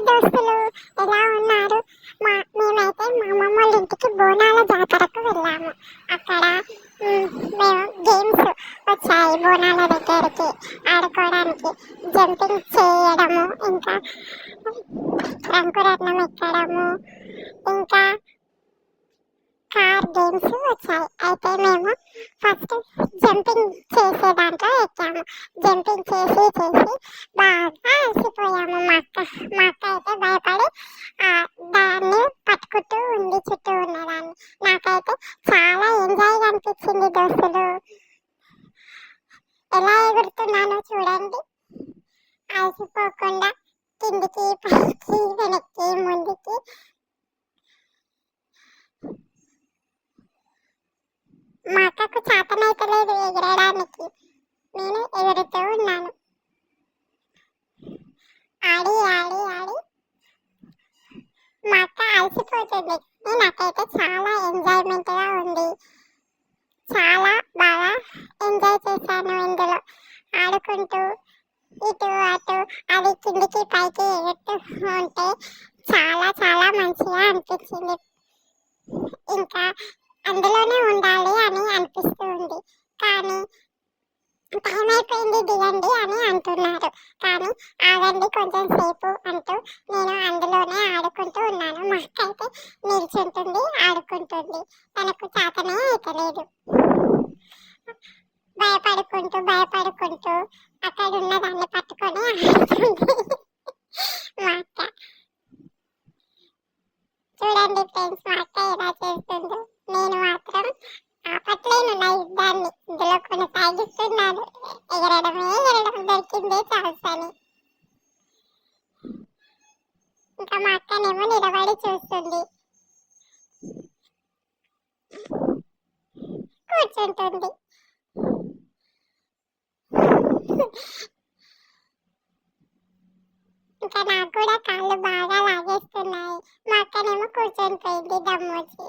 దోస్తులు ఎలా ఉన్నారు? మేమైతే మా అమ్మమ్మ వాళ్ళ ఇంటికి బోనాల జాతరకు వెళ్ళాము. అక్కడ మేము గేమ్స్ వచ్చాయి బోనాల దగ్గరికి ఆడుకోవడానికి. జంపింగ్ చేయడము, ఇంకా రంగురత్నం ఎక్కడము, ఇంకా కార్ గేమ్స్ వచ్చాయి. అయితే మేము ఫస్ట్ జంపింగ్ చేసే దాంట్లో ఎక్కాము. జంపింగ్ చేసి బాగా అలసిపోయాము. మా అక్క అయితే భయపడి దాన్ని పట్టుకుంటూ ఉంది, చుట్టూ ఉన్నదాన్ని. నాకైతే చాలా ఎంజాయ్గా అనిపించింది దోస్తులు. ఎలా ఎగురుతున్నానో చూడండి, అలసిపోకుండా కిందికి పైకి వెనక్కి ముందుకి. మా అక్కకు చేతనైతే లేదు ఎగరడానికి, నేను ఎగురుతూ ఉన్నాను. ఆడి ఆడి ఆడి మా అక్క అలసిపోతుంది. నాకైతే చాలా ఎంజాయ్మెంట్గా ఉంది. చాలా బాగా ఎంజాయ్ చేశాను ఇందులో ఆడుకుంటూ, ఇటు అటు అది కిందికి పైకి ఎగురుతూ ఉంటే చాలా చాలా మంచిగా అనిపించింది. ఇంకా అందులోనే ఉండాలి అని అనిపిస్తుంది. కానీ టైం అయిపోయింది దిగండి అని అంటున్నారు. కానీ ఆగండి కొంచెం సేపు అంటూ నేను అందులోనే ఆడుకుంటూ ఉన్నాను. మా అక్క అయితే నిల్చుంటుంది, ఆడుకుంటుంది. తనకు చేతనే అయితలేదు. భయపడుకుంటూ అక్కడ ఉన్న దాన్ని పట్టుకొని ఆడుతుంది మా అక్క. చూడండి ఫ్రెండ్స్, మా అక్క ఎలా చేస్తుందో. నేను మాత్రం ఆపట్లేను నా యుద్ధాన్ని, ఇందులో కొనసాగిస్తున్నాను. ఎగరడం దొరికిందే ఛాన్స్ అని. ఇంకా మా అక్కనేమో నిలబడి చూస్తుంది, కూర్చుంటుంది. ఇంకా నాకు కూడా కాళ్ళు బాగా లాగేస్తున్నాయి. మా అక్కనేమో కూర్చొని పోయింది దమ్మొచ్చి.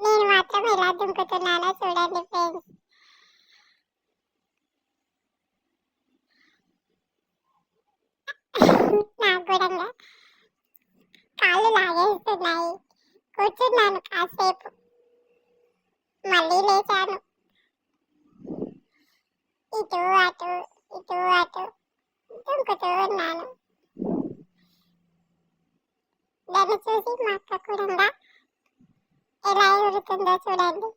నేను మాత్రం ఎలా దుంకుతున్నానో చూడండి ఫ్రెండ్స్. నాకు కూడా కాళ్ళు లాగేస్తున్నాయి. కూర్చున్నాను కాసేపు, మళ్ళీ లేచాను. ఇటు అటు దుంకుతూ ఉన్నాను. దాన్ని చూసి మా అక్క కూడా ఎలా ఎగురుతుందో చూడండి.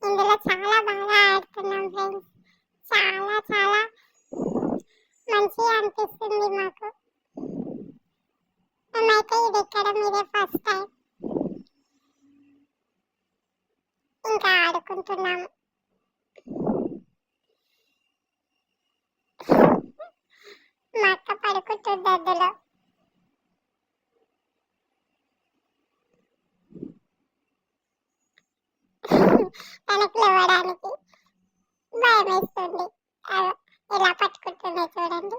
ఇందులో చాలా బాగా ఆడుతున్నాం ఫ్రెండ్స్. చాలా చాలా మంచిగా అనిపిస్తుంది మాకు. మేమైతే ఇది ఎక్కడం ఇదే ఫస్ట్ టైం. ఇంకా ఆడుకుంటున్నాము. మా అక్క పడుకుంటుంది అందులో. తనకు లేవడానికి భయం వేస్తుంది. ఎలా పట్టుకుంటుందో చూడండి.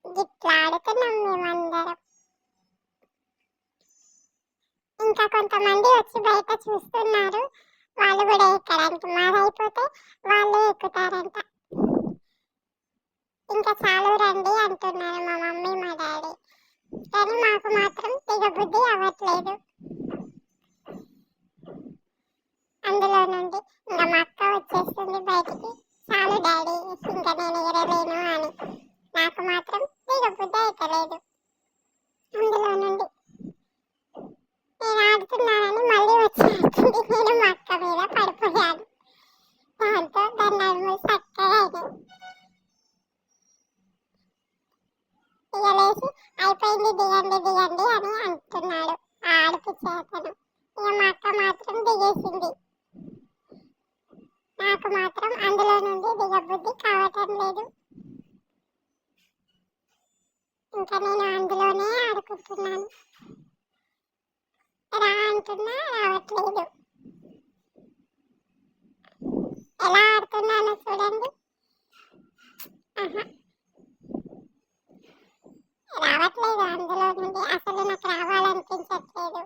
గిట్లా ఆడుతున్నాం మేమందరం. ఇంకా కొంతమంది వచ్చి బయట చూస్తున్నారు. వాళ్ళు కూడా ఎక్కడానికి, మాదైపోతే వాళ్ళు ఎక్కుతారంట. ఇంకా చాలు రండి అంటున్నారు మా మమ్మీ మా డాడీ. కానీ మాకు మాత్రం దిగబుద్ధి అవ్వట్లేదు. అందులో నుండి ఇంకా మా అక్క వచ్చేస్తుంది బయటికి. చాలు డాడీ, ఇంకా నేను ఎగరలేను అని. నాకు మాత్రం దిగబుద్ధి అయితలేదు. అందులో నుండి నేను ఆడుతున్నానని మళ్ళీ వచ్చేస్తుంది. నేను మా అక్క మీద పడిపోయాను. దాంతో దాన్ని నడుములు చక్కగా అయినాయి. ఇక లేచి అయిపోయింది దిగండి అని అంటున్నాడు ఆడుపు చేతను. ఇక మా అక్క మాత్రం దిగేసింది. నాకు మాత్రం అందులో నుండి దిగబుద్ధి కావటం లేదు. ఇంకా నేను అందులోనే ఆడుకుంటున్నాను. రా అంటున్నా రావట్లేదు. ఎలా ఆడుతున్నానో చూడండి. రావట్లేదు అందులో నుండి. అసలు నాకు రావాలనిపించట్లేదు.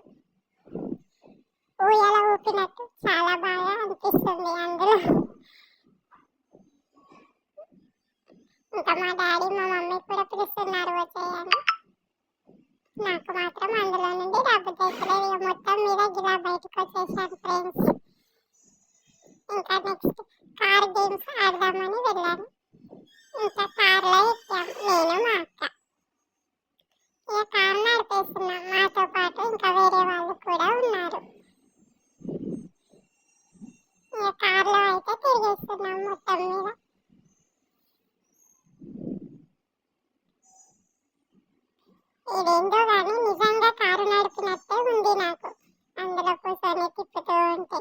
నాకు మాత్రం అందులో నుండి డబ్బు తెచ్చలేదు. మొత్తం మీద గిలా బయటకు వచ్చేసాను ఫ్రెండ్స్. ఇంకా నెక్స్ట్ కార్ గేమ్స్ ఆడదామని వెళ్ళాను. ఇంకా కార్లో ఎక్కాం నేను మా అక్క. ఇక కార్ నడిపేస్తున్నాం. మాతో పాటు ఇంకా వేరే వాళ్ళు కూడా ఉన్నారు. ఇక కార్లో అయితే తిరిగేస్తున్నాం మొత్తం మీద. ఇదేంటో కానీ నిజంగా కారు నడిపినట్టే ఉంది నాకు, అందులో కూర్చొని తిప్పుతూ ఉంటే.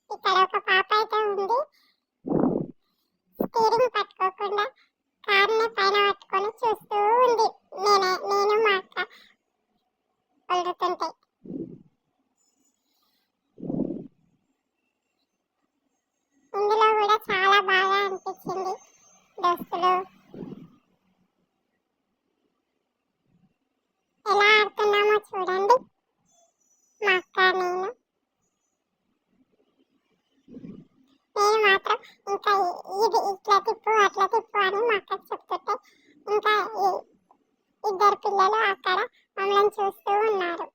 ఇక్కడ ఒక పాప అయితే ఉంది, స్టీరింగ్ పట్టుకోకుండా కార్ని పైన పట్టుకొని చూస్తూ ఉంది. నేను మా అక్క వదులుతుంటే. ఇందులో కూడా చాలా బాగా అనిపించింది. దోస్తులు ఎలా ఆడుతున్నామో చూడండి, మా అక్క నేను మాత్రం ఇంకా ఇది ఇట్లా తిప్పు అట్లా తిప్పు అని మా అక్కకి చెప్తుంటే ఇంకా ఇద్దరు పిల్లలు అక్కడ మమ్మల్ని చూస్తూ ఉన్నారు.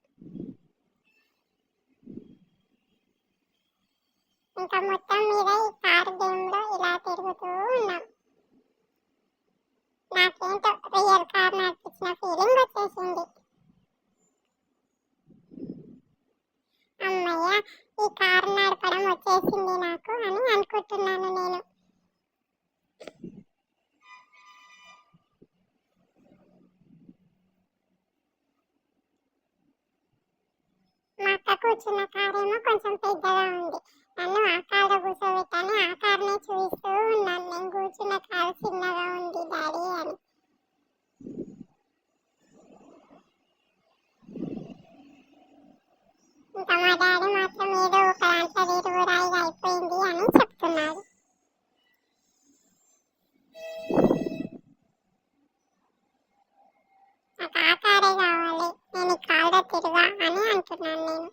ఇంకా మొత్తం మీద ఈ కార్ గేమ్ లో ఇలా తిరుగుతూ ఉన్నాం. నాకేంటో రియల్ కార్ నడిపించిన ఫీలింగ్ వచ్చేసింది. అమ్మయ్య, ఈ కారు నడపడం వచ్చేసింది నాకు అని అనుకుంటున్నాను నేను. మా అక్క కూర్చున్న కారేమో కొంచెం పెద్దగా ఉంది. నన్ను ఆ కారులో కూర్చోబెట్టని ఆ కారునే చూపిస్తూ ఉన్నాను. నేను కూర్చున్న కారు చిన్నగా ఉంది డాడీ అని. ఇంకా మా డాడీ మాత్రం ఏదో ఒక దాంట్లో వీరువురాయిగా అయిపోయింది అని చెప్తున్నాడు. నాకు ఆ కారే కావాలి, నేను ఈ కారులో తిరుగా అని అంటున్నాను నేను.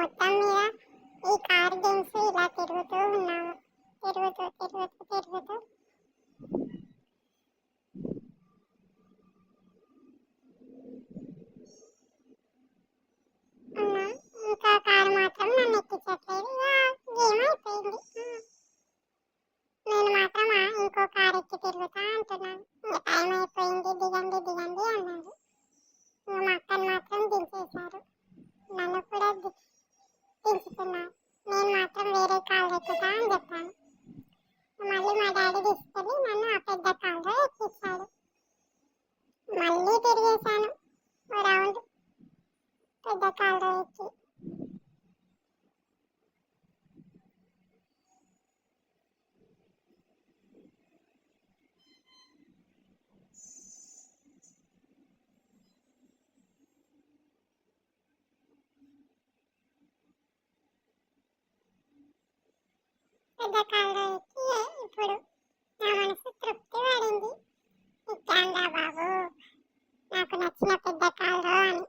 మొత్తం మీద ఈ కార్ గేమ్స్ ఇలా తిరుగుతూ ఉన్నాము. తిరుగుతూ ఉన్నాం. ఇంకా కారు మాత్రం నన్ను ఎక్కించట్లేదు. గేమ్ అయిపోయింది. నేను మాత్రం ఇంకో కారు ఎక్కి తిరుగుతా అంటున్నాను. ఇంకా టైం అయిపోయింది, దిగండి దిగండి అన్నారు. ఇంకా మా అక్కని మాత్రం దించేశారు, నన్ను కూడా దించుతున్నారు. నేను మాత్రం వేరే కారు ఎక్కుతా అని చెప్పాను. మళ్ళీ మా డాడీ తీసుకెళ్ళి నన్ను ఆ పెద్ద కారులో ఎక్కించాడు. మళ్ళీ తిరిగేశాను రౌండ్ పెద్ద కారులో ఎక్కి. పెద్ద కారులో ఎక్కి ఇప్పుడు నా మనసు తృప్తి పడింది. ఎక్కాంగా బాబు, నాకు నచ్చిన పెద్ద కారులో అని.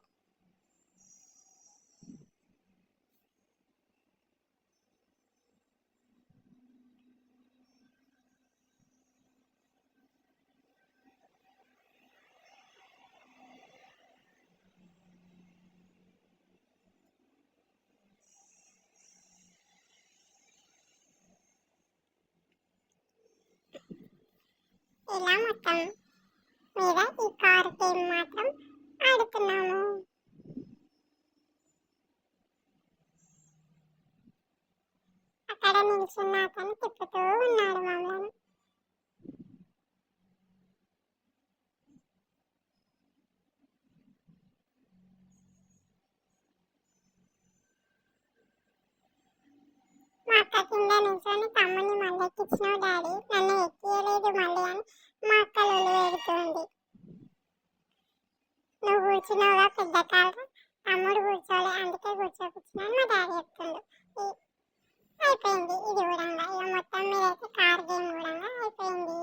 ఇలా మొత్తం మీద ఈ కారు గేమ్ మాత్రం ఆడుతున్నాము. అక్కడ నిల్చున్న అతను తిప్పుతూ ఉన్నాడు మమ్మల్ని. మా అక్క కింద నిల్చొని తమ్ముని మళ్ళీ ఎక్కించినావు డాడీ, నన్ను ఎక్కియలేదు మళ్ళీ అని మా అక్క లొల్లి పెడుతుంది. నువ్వు కూర్చున్నావుగా పెద్ద కారు, తమ్ముడు కూర్చోలే అందుకే కూర్చోపించినాను మా డాడీ చెప్తుండు. అయిపోయింది ఇది కూడా. ఇక మొత్తం మీద అయితే కార్ గేమ్ కూడా అయిపోయింది.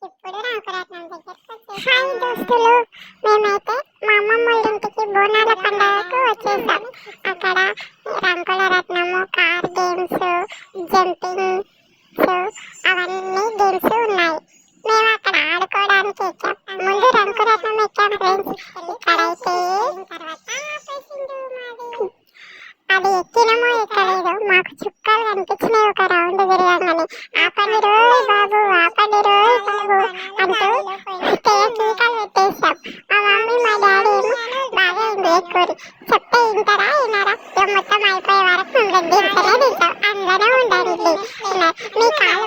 ఇప్పుడు రంకురత్నం దగ్గరికి వచ్చేసాం. హాయ్ దోస్తులు, మేమైతే మా అమ్మమ్మ వాళ్ళ ఇంటికి బోనాల పండుగకు వచ్చేసాం. అక్కడ రంకుల రత్నము కార్ ఇక్కడైతే అది ఎక్కినమో ఎక్కలేదో మాకు చుక్కలు కనిపించినాయి ఒక రౌండ్ తిరగంగానే. ఆపండి రోయ్ బాబు, ఆపండి రోయ్ బాబు అంటూ కీకలు పెట్టేసాం. మా మమ్మీ మా డాడీ ఏమో బాగా ఎంజాయ్ ఎక్కువ చెప్తే వింటారా వినారా మొత్తం అయిపోయే వరకు మిమ్మల్ని దించనే దించాం. అందులోనే ఉండండి మీ కాళ్ళు